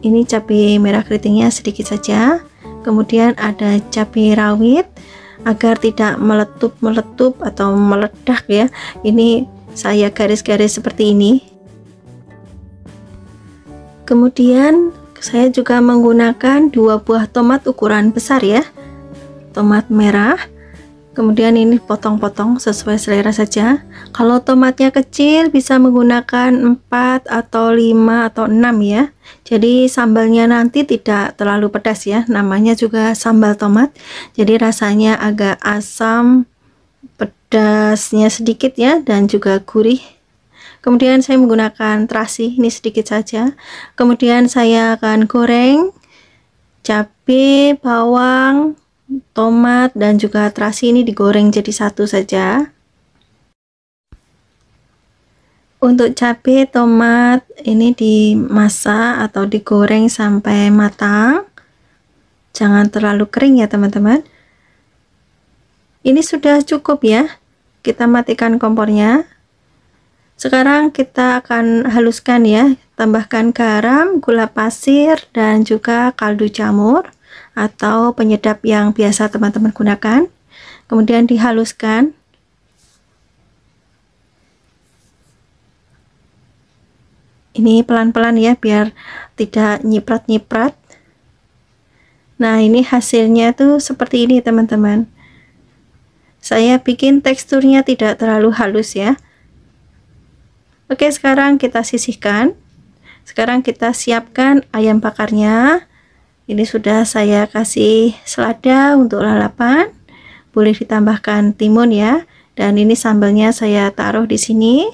Ini cabai merah keritingnya sedikit saja, kemudian ada cabai rawit agar tidak meletup atau meledak ya. Ini saya garis-garis seperti ini. Kemudian saya juga menggunakan 2 buah tomat ukuran besar ya, tomat merah. Kemudian ini potong-potong sesuai selera saja. Kalau tomatnya kecil bisa menggunakan 4 atau 5 atau 6 ya. Jadi sambalnya nanti tidak terlalu pedas ya. Namanya juga sambal tomat. Jadi rasanya agak asam, pedasnya sedikit ya, dan juga gurih. Kemudian saya menggunakan terasi, ini sedikit saja. Kemudian saya akan goreng cabai, bawang, tomat, dan juga terasi ini digoreng jadi satu saja. Untuk cabai, tomat ini dimasak atau digoreng sampai matang, jangan terlalu kering ya teman-teman. Ini sudah cukup ya, kita matikan kompornya. Sekarang kita akan haluskan ya, tambahkan garam, gula pasir, dan juga kaldu jamur atau penyedap yang biasa teman-teman gunakan. Kemudian dihaluskan. Ini pelan-pelan ya, biar tidak nyiprat-nyiprat. Nah, ini hasilnya tuh seperti ini teman-teman. Saya bikin teksturnya tidak terlalu halus ya. Oke, sekarang kita sisihkan. Sekarang kita siapkan ayam bakarnya. Ini sudah saya kasih selada untuk lalapan, boleh ditambahkan timun ya. Dan ini sambalnya saya taruh di sini.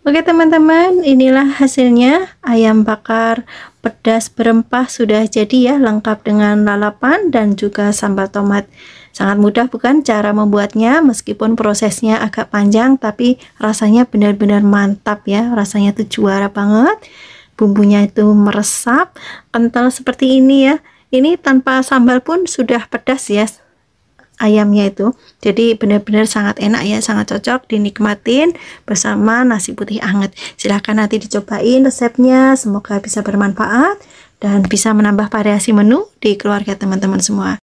Oke teman-teman, inilah hasilnya ayam bakar pedas berempah sudah jadi ya, lengkap dengan lalapan dan juga sambal tomat. Sangat mudah bukan cara membuatnya, meskipun prosesnya agak panjang tapi rasanya benar-benar mantap ya, rasanya tuh juara banget. bumbunya itu meresap, kental seperti ini ya. Ini tanpa sambal pun sudah pedas ya ayamnya itu. Jadi benar-benar sangat enak ya, sangat cocok dinikmatin bersama nasi putih anget. Silahkan nanti dicobain resepnya, semoga bisa bermanfaat dan bisa menambah variasi menu di keluarga teman-teman semua.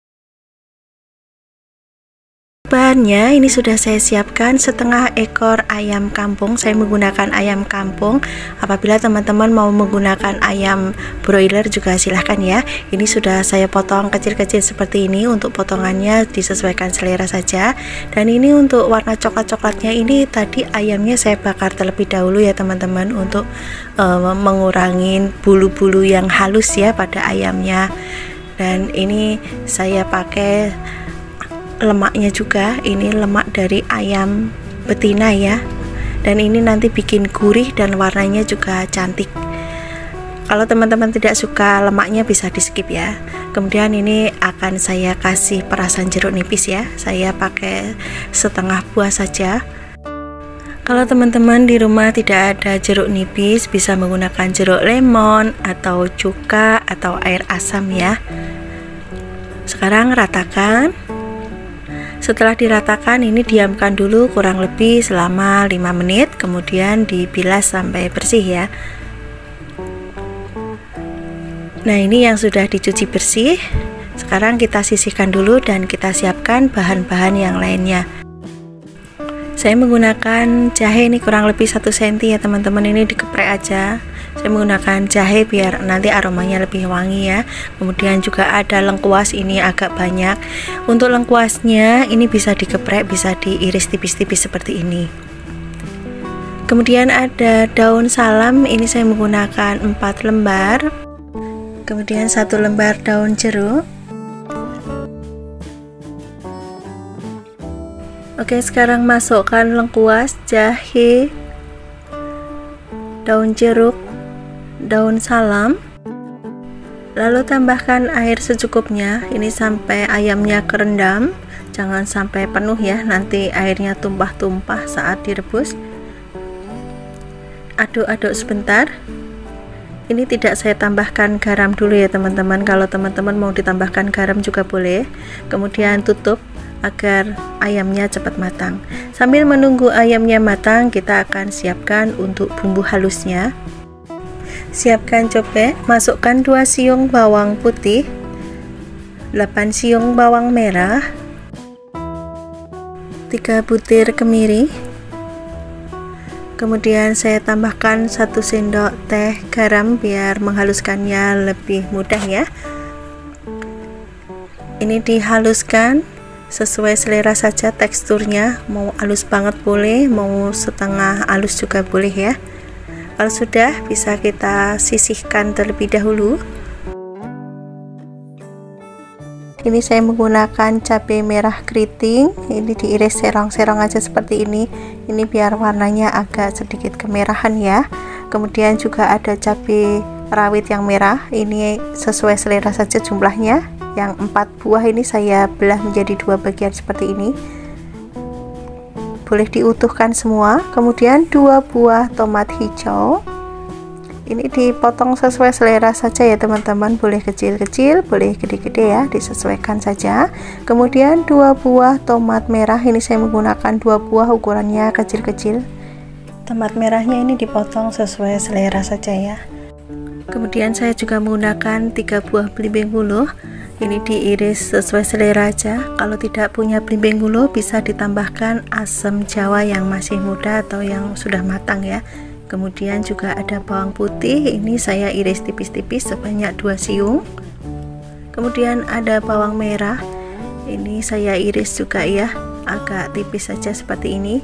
Bahannya ini sudah saya siapkan setengah ekor ayam kampung. Saya menggunakan ayam kampung. Apabila teman-teman mau menggunakan ayam broiler juga silahkan ya. Ini sudah saya potong kecil-kecil seperti ini. Untuk potongannya disesuaikan selera saja. Dan ini untuk warna coklat-coklatnya ini tadi ayamnya saya bakar terlebih dahulu ya teman-teman, untuk mengurangi bulu-bulu yang halus ya pada ayamnya. Dan ini saya pakai lemaknya juga, ini lemak dari ayam betina ya, dan ini nanti bikin gurih dan warnanya juga cantik. Kalau teman-teman tidak suka lemaknya bisa di skip ya. Kemudian ini akan saya kasih perasan jeruk nipis ya, saya pakai setengah buah saja. Kalau teman-teman di rumah tidak ada jeruk nipis, bisa menggunakan jeruk lemon atau cuka atau air asam ya. Sekarang ratakan. Setelah diratakan, ini diamkan dulu kurang lebih selama 5 menit, kemudian dibilas sampai bersih ya. Nah, ini yang sudah dicuci bersih. Sekarang kita sisihkan dulu dan kita siapkan bahan-bahan yang lainnya. Saya menggunakan jahe ini kurang lebih 1 cm ya teman-teman, ini dikeprek aja. Saya menggunakan jahe biar nanti aromanya lebih wangi ya. Kemudian juga ada lengkuas, ini agak banyak. Untuk lengkuasnya ini bisa dikeprek, bisa diiris tipis-tipis seperti ini. Kemudian ada daun salam, ini saya menggunakan 4 lembar. Kemudian 1 lembar daun jeruk. Oke, sekarang masukkan lengkuas, jahe, daun jeruk, daun salam, lalu tambahkan air secukupnya. Ini sampai ayamnya kerendam, jangan sampai penuh ya, nanti airnya tumpah-tumpah saat direbus. Aduk-aduk sebentar. Ini tidak saya tambahkan garam dulu ya teman-teman, kalau teman-teman mau ditambahkan garam juga boleh. Kemudian tutup agar ayamnya cepat matang. Sambil menunggu ayamnya matang, kita akan siapkan untuk bumbu halusnya. Siapkan cobek, masukkan 2 siung bawang putih, 8 siung bawang merah, 3 butir kemiri. Kemudian saya tambahkan 1 sendok teh garam biar menghaluskannya lebih mudah ya. Ini dihaluskan sesuai selera saja teksturnya, mau halus banget boleh, mau setengah halus juga boleh ya. Kalau sudah, bisa kita sisihkan terlebih dahulu. Ini saya menggunakan cabai merah keriting, ini diiris serong-serong aja seperti ini. Ini biar warnanya agak sedikit kemerahan ya. Kemudian juga ada cabai rawit yang merah, ini sesuai selera saja jumlahnya. Yang 4 buah ini saya belah menjadi 2 bagian seperti ini, boleh diutuhkan semua. Kemudian 2 buah tomat hijau, ini dipotong sesuai selera saja ya teman-teman, boleh kecil-kecil, boleh gede-gede ya, disesuaikan saja. Kemudian 2 buah tomat merah, ini saya menggunakan 2 buah, ukurannya kecil-kecil. Tomat merahnya ini dipotong sesuai selera saja ya. Kemudian saya juga menggunakan 3 buah belimbing wuluh, ini diiris sesuai selera aja. Kalau tidak punya belimbing wuluh, bisa ditambahkan asam jawa yang masih muda atau yang sudah matang ya. Kemudian juga ada bawang putih, ini saya iris tipis-tipis sebanyak 2 siung. Kemudian ada bawang merah, ini saya iris juga ya, agak tipis saja seperti ini,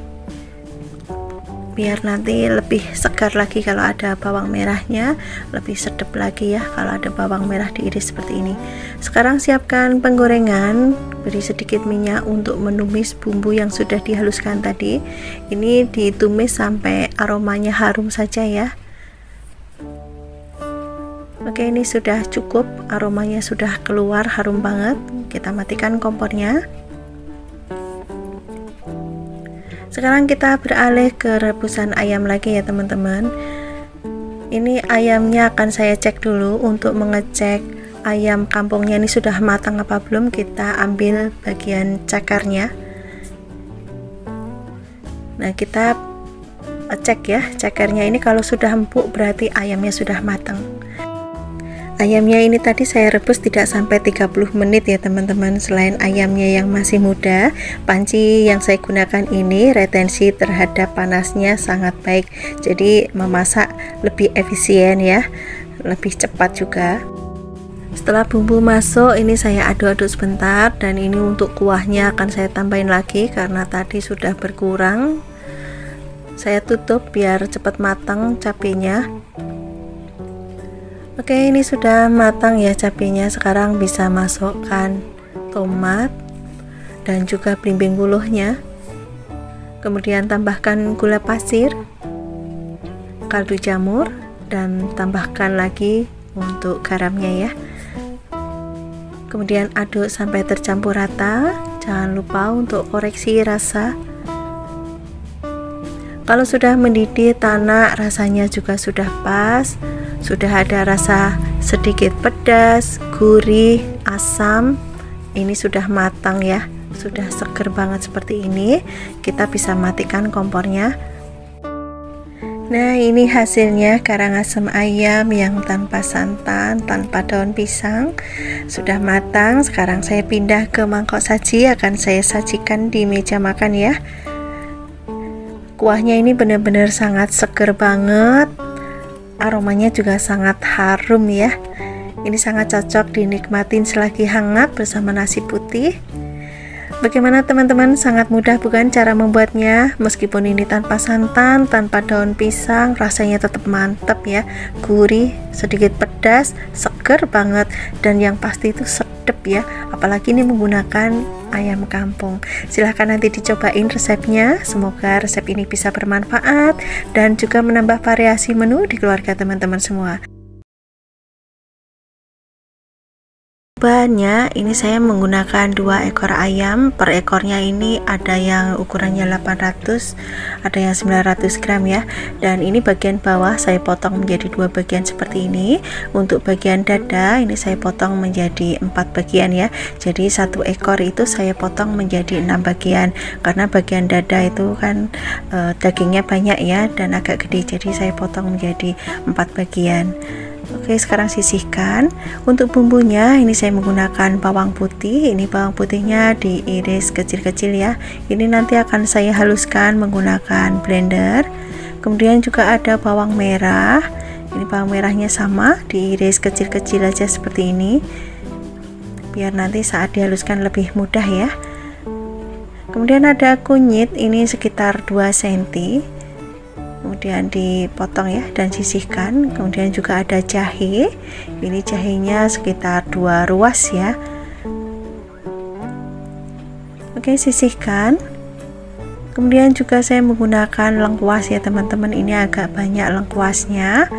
biar nanti lebih segar lagi kalau ada bawang merahnya, lebih sedap lagi ya kalau ada bawang merah diiris seperti ini. Sekarang siapkan penggorengan, beri sedikit minyak untuk menumis bumbu yang sudah dihaluskan tadi. Ini ditumis sampai aromanya harum saja ya. Oke, ini sudah cukup, aromanya sudah keluar harum banget. Kita matikan kompornya. Sekarang kita beralih ke rebusan ayam lagi ya teman-teman. Ini ayamnya akan saya cek dulu untuk mengecek ayam kampungnya ini sudah matang apa belum. Kita ambil bagian cekernya. Nah, kita cek ya cekernya ini, kalau sudah empuk berarti ayamnya sudah matang. Ayamnya ini tadi saya rebus tidak sampai 30 menit ya teman-teman. Selain ayamnya yang masih muda, panci yang saya gunakan ini retensi terhadap panasnya sangat baik, jadi memasak lebih efisien ya, lebih cepat juga. Setelah bumbu masuk, ini saya aduk-aduk sebentar, dan ini untuk kuahnya akan saya tambahin lagi karena tadi sudah berkurang. Saya tutup biar cepat matang cabenya. Oke, ini sudah matang ya cabenya. Sekarang bisa masukkan tomat dan juga belimbing wuluhnya. Kemudian tambahkan gula pasir, kaldu jamur, dan tambahkan lagi untuk garamnya ya. Kemudian aduk sampai tercampur rata. Jangan lupa untuk koreksi rasa. Kalau sudah mendidih tanak, rasanya juga sudah pas. Sudah ada rasa sedikit pedas, gurih, asam. Ini sudah matang ya, sudah seger banget seperti ini. Kita bisa matikan kompornya. Nah, ini hasilnya karangasem ayam yang tanpa santan, tanpa daun pisang. Sudah matang. Sekarang saya pindah ke mangkok saji, akan saya sajikan di meja makan ya. Kuahnya ini benar-benar sangat seger banget. Aromanya juga sangat harum ya. Ini sangat cocok dinikmatin selagi hangat bersama nasi putih. Bagaimana teman-teman? Sangat mudah bukan cara membuatnya? Meskipun ini tanpa santan, tanpa daun pisang, rasanya tetap mantap ya. Gurih, sedikit pedas, seger banget, dan yang pasti itu sedap ya. Apalagi ini menggunakan ayam kampung. Silahkan nanti dicobain resepnya. Semoga resep ini bisa bermanfaat dan juga menambah variasi menu di keluarga teman-teman semua. Bahannya ini saya menggunakan 2 ekor ayam. Per ekornya ini ada yang ukurannya 800, ada yang 900 gram ya. Dan ini bagian bawah saya potong menjadi 2 bagian seperti ini. Untuk bagian dada ini saya potong menjadi 4 bagian ya. Jadi 1 ekor itu saya potong menjadi 6 bagian, karena bagian dada itu kan dagingnya banyak ya dan agak gede, jadi saya potong menjadi 4 bagian. Oke, sekarang sisihkan. Untuk bumbunya ini saya menggunakan bawang putih. Ini bawang putihnya diiris kecil-kecil ya. Ini nanti akan saya haluskan menggunakan blender. Kemudian juga ada bawang merah. Ini bawang merahnya sama, diiris kecil-kecil aja seperti ini, biar nanti saat dihaluskan lebih mudah ya. Kemudian ada kunyit, ini sekitar 2 cm. Kemudian dipotong ya dan sisihkan. Kemudian juga ada jahe, ini jahenya sekitar 2 ruas ya. Oke, sisihkan. Kemudian juga saya menggunakan lengkuas ya teman-teman, ini agak banyak lengkuasnya.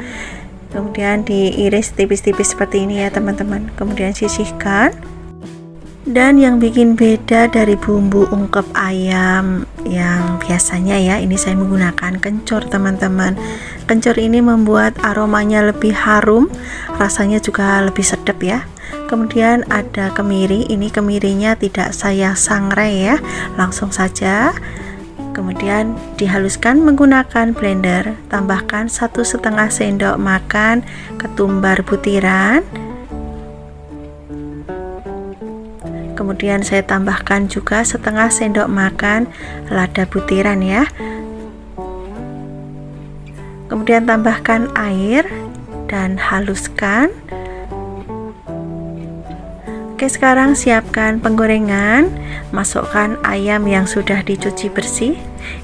Kemudian diiris tipis-tipis seperti ini ya teman-teman. Kemudian sisihkan. Dan yang bikin beda dari bumbu ungkep ayam yang biasanya ya, ini saya menggunakan kencur teman-teman. Kencur ini membuat aromanya lebih harum, rasanya juga lebih sedap ya. Kemudian ada kemiri, ini kemirinya tidak saya sangrai ya, langsung saja. Kemudian dihaluskan menggunakan blender. Tambahkan 1,5 sendok makan ketumbar butiran. Kemudian saya tambahkan juga 1/2 sendok makan lada butiran ya. Kemudian tambahkan air dan haluskan. Oke, sekarang siapkan penggorengan. Masukkan ayam yang sudah dicuci bersih.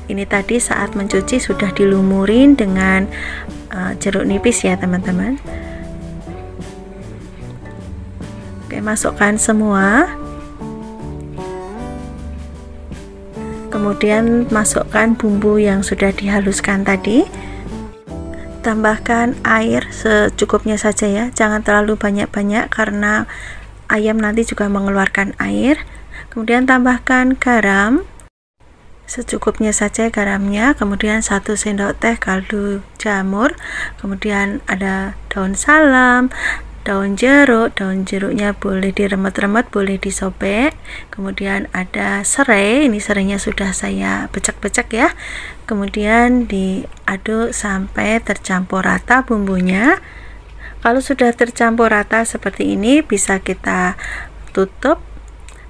Ini tadi saat mencuci sudah dilumurin dengan jeruk nipis ya teman-teman. Oke, masukkan semua. Kemudian masukkan bumbu yang sudah dihaluskan tadi. Tambahkan air secukupnya saja ya, jangan terlalu banyak-banyak karena ayam nanti juga mengeluarkan air. Kemudian tambahkan garam. secukupnya saja garamnya, kemudian 1 sendok teh kaldu jamur, kemudian ada daun salam, daun jeruknya boleh diremet-remet, boleh disobek, kemudian ada serai, ini serainya sudah saya becek-becek ya, kemudian diaduk sampai tercampur rata bumbunya. Kalau sudah tercampur rata seperti ini, bisa kita tutup,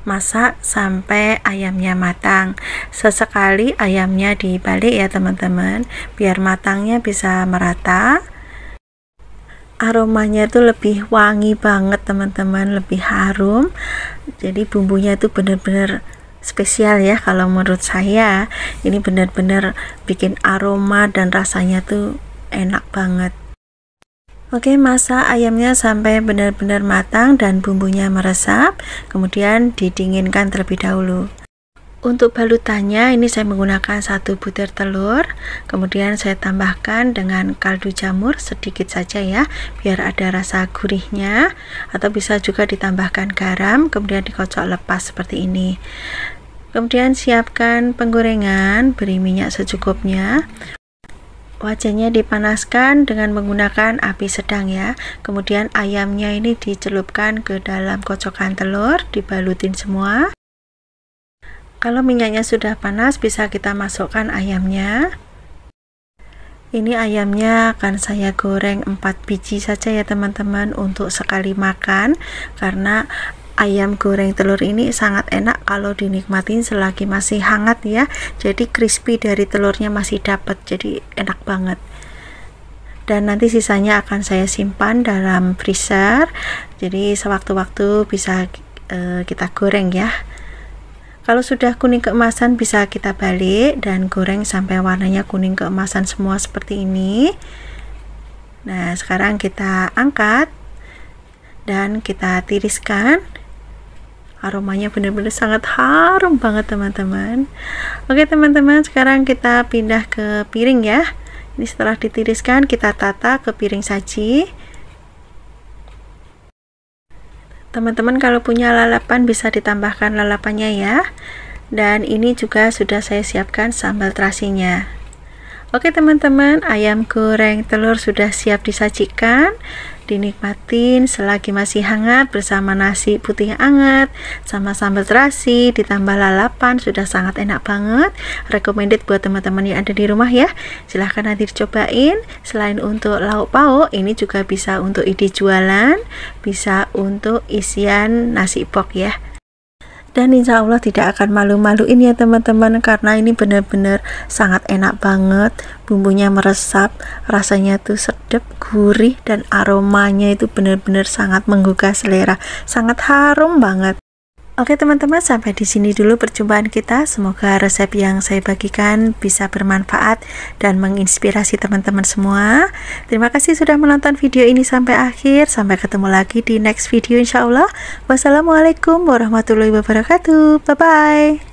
masak sampai ayamnya matang. Sesekali ayamnya dibalik ya teman-teman, biar matangnya bisa merata. Aromanya itu lebih wangi banget teman-teman, lebih harum. Jadi bumbunya itu benar-benar spesial ya, kalau menurut saya ini benar-benar bikin aroma dan rasanya tuh enak banget. Oke, masak ayamnya sampai benar-benar matang dan bumbunya meresap, kemudian didinginkan terlebih dahulu. Untuk balutannya ini saya menggunakan 1 butir telur, kemudian saya tambahkan dengan kaldu jamur sedikit saja ya, biar ada rasa gurihnya, atau bisa juga ditambahkan garam, kemudian dikocok lepas seperti ini. Kemudian siapkan penggorengan, beri minyak secukupnya. Wajannya dipanaskan dengan menggunakan api sedang ya. Kemudian ayamnya ini dicelupkan ke dalam kocokan telur, dibalutin semua. Kalau minyaknya sudah panas, bisa kita masukkan ayamnya. Ini ayamnya akan saya goreng 4 biji saja ya teman-teman, untuk sekali makan, karena ayam goreng telur ini sangat enak kalau dinikmatin selagi masih hangat ya. Jadi crispy dari telurnya masih dapat, jadi enak banget. Dan nanti sisanya akan saya simpan dalam freezer, jadi sewaktu-waktu bisa kita goreng ya. Kalau sudah kuning keemasan, bisa kita balik dan goreng sampai warnanya kuning keemasan semua seperti ini. Nah, sekarang kita angkat dan kita tiriskan. Aromanya benar-benar sangat harum banget teman-teman. Oke teman-teman, sekarang kita pindah ke piring ya. Ini setelah ditiriskan, kita tata ke piring saji. Teman-teman kalau punya lalapan bisa ditambahkan lalapannya ya. Dan ini juga sudah saya siapkan sambal terasinya. Oke teman-teman, ayam goreng telur sudah siap disajikan. Dinikmatin selagi masih hangat bersama nasi putih hangat sama sambal terasi ditambah lalapan, sudah sangat enak banget. Recommended buat teman-teman yang ada di rumah ya. Silahkan nanti dicobain. Selain untuk lauk pauk, ini juga bisa untuk ide jualan, bisa untuk isian nasi pok ya. Dan insya Allah tidak akan malu-maluin ya teman-teman, karena ini benar-benar sangat enak banget. Bumbunya meresap, rasanya tuh sedap, gurih, dan aromanya itu benar-benar sangat menggugah selera, sangat harum banget. Oke teman-teman, sampai di sini dulu perjumpaan kita. Semoga resep yang saya bagikan bisa bermanfaat dan menginspirasi teman-teman semua. Terima kasih sudah menonton video ini sampai akhir. Sampai ketemu lagi di next video insya Allah. Wassalamualaikum warahmatullahi wabarakatuh. Bye-bye.